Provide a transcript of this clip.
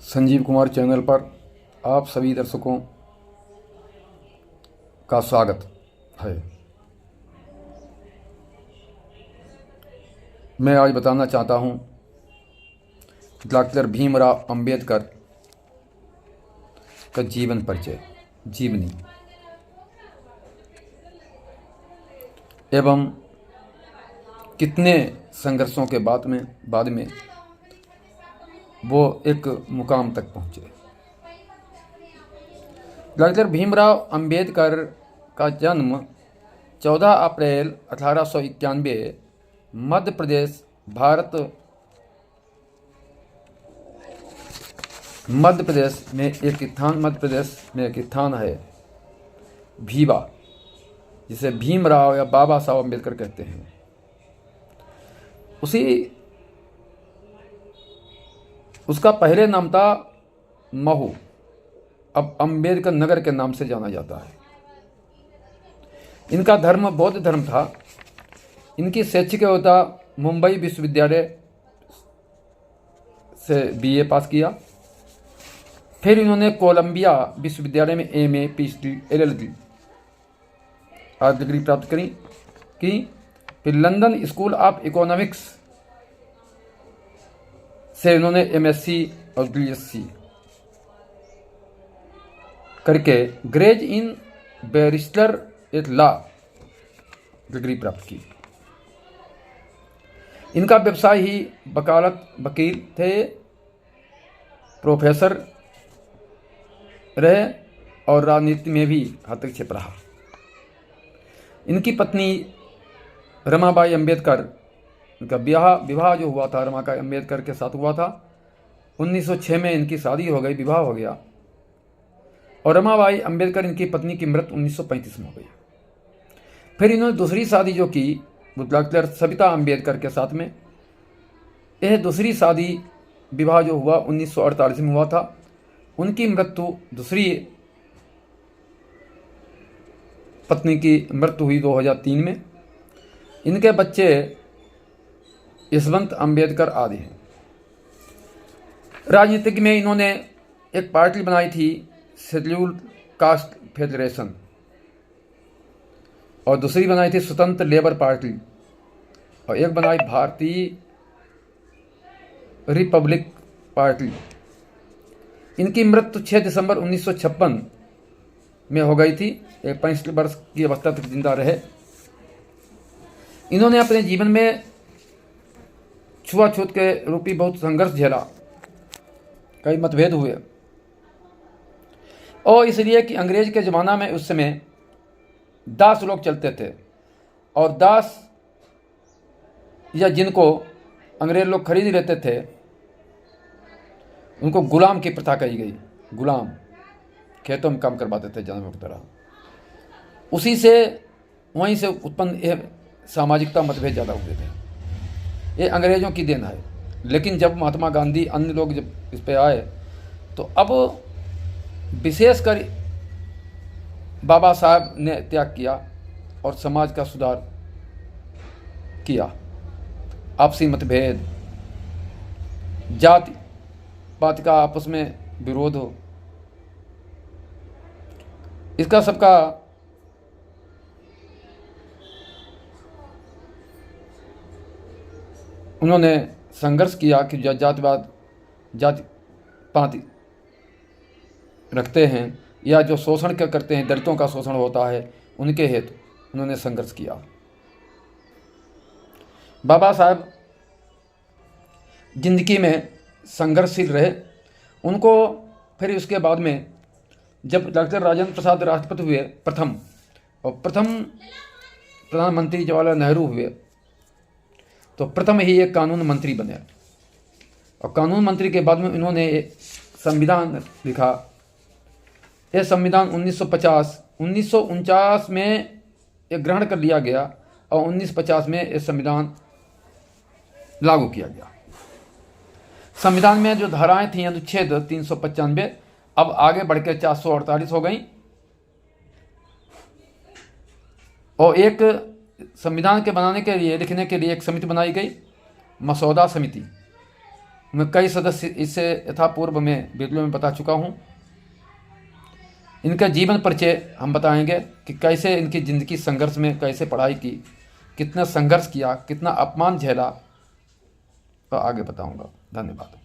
Sanjeev Kumar channel पर आप सभी दर्शकों का स्वागत है। मैं आज बताना चाहता हूँ डॉक्टर भीमराव अंबेडकर का जीवन परिचय, जीवनी एवं कितने संघर्षों के बाद में वो एक मुकाम तक पहुँचे। डॉक्टर भीमराव अंबेडकर का जन्म 14 अप्रैल 1891 मध्य प्रदेश में एक स्थान है भीवा, जिसे भीमराव या बाबा साहब अंबेडकर कहते हैं। उसका पहले नाम था महू, अब अंबेडकर नगर के नाम से जाना जाता है। इनका धर्म बौद्ध धर्म था। इनकी शैक्षिक योग्यता मुंबई विश्वविद्यालय से BA पास किया। फिर इन्होंने कोलंबिया विश्वविद्यालय में MA PhD LLD आज डिग्री प्राप्त की। फिर लंदन स्कूल ऑफ इकोनॉमिक्स से इन्होंने MSc और BSc करके ग्रेज इन बैरिस्टर एट लॉ डिग्री प्राप्त की। इनका व्यवसाय ही वकील थे, प्रोफेसर रहे और राजनीति में भी हस्तक्षेप रहा। इनकी पत्नी रमाबाई अंबेडकर, इनका विवाह जो हुआ था रमाबाई अंबेडकर के साथ हुआ था। 1906 में इनकी शादी हो गई, विवाह हो गया और रमाबाई अंबेडकर इनकी पत्नी की मृत्यु 1935 में हो गई। फिर इन्होंने दूसरी शादी जो की वो डॉक्टर सविता अंबेडकर के साथ में। यह दूसरी शादी विवाह जो हुआ 1948 में हुआ था। उनकी मृत्यु, दूसरी पत्नी की मृत्यु हुई 2003 में। इनके बच्चे यशवंत अंबेडकर आदि हैं। राजनीतिक में इन्होंने एक पार्टी बनाई थी, शेड्यूल्ड कास्ट फेडरेशन, और दूसरी बनाई थी स्वतंत्र लेबर पार्टी, और एक बनाई भारतीय रिपब्लिक पार्टी। इनकी मृत्यु 6 दिसंबर 1956 में हो गई थी। 65 वर्ष की अवस्था तक जिंदा रहे। इन्होंने अपने जीवन में छुआछूत के रूपी बहुत संघर्ष झेला, कई मतभेद हुए, और इसलिए कि अंग्रेज के ज़माना में उस समय दास लोग चलते थे, और दास या जिनको अंग्रेज लोग खरीद लेते थे उनको गुलाम की प्रथा कही गई। गुलाम खेतों में काम करवाते थे जानवरों की तरह। वहीं से उत्पन्न यह सामाजिकता मतभेद ज़्यादा हुए थे। ये अंग्रेज़ों की देन है। लेकिन जब महात्मा गांधी अन्य लोग जब इस पे आए तो अब विशेषकर बाबा साहब ने त्याग किया और समाज का सुधार किया। आपसी मतभेद, जाति पात का आपस में विरोध हो, इसका सबका उन्होंने संघर्ष किया कि जो जाति पाति रखते हैं या जो शोषण करते हैं, दलितों का शोषण होता है, उनके हेतु उन्होंने संघर्ष किया। बाबा साहब जिंदगी में संघर्षशील रहे। उनको फिर उसके बाद में जब डॉक्टर राजेंद्र प्रसाद राष्ट्रपति हुए प्रथम प्रधानमंत्री जवाहरलाल नेहरू हुए, तो प्रथम ही एक कानून मंत्री बने, और कानून मंत्री के बाद में इन्होंने संविधान लिखा। यह संविधान 1949 में ये ग्रहण कर लिया गया और 1950 में यह संविधान लागू किया गया। संविधान में जो धाराएं थी, अनुच्छेद 395 अब आगे बढ़ के 448 हो गई, और एक संविधान के बनाने के लिए, लिखने के लिए एक समिति बनाई गई, मसौदा समिति। मैं कई सदस्य इससे यथापूर्व में वीडियो में बता चुका हूँ। इनका जीवन परिचय हम बताएंगे कि कैसे इनकी ज़िंदगी संघर्ष में कैसे पढ़ाई की, कितना संघर्ष किया, कितना अपमान झेला, तो आगे बताऊंगा। धन्यवाद।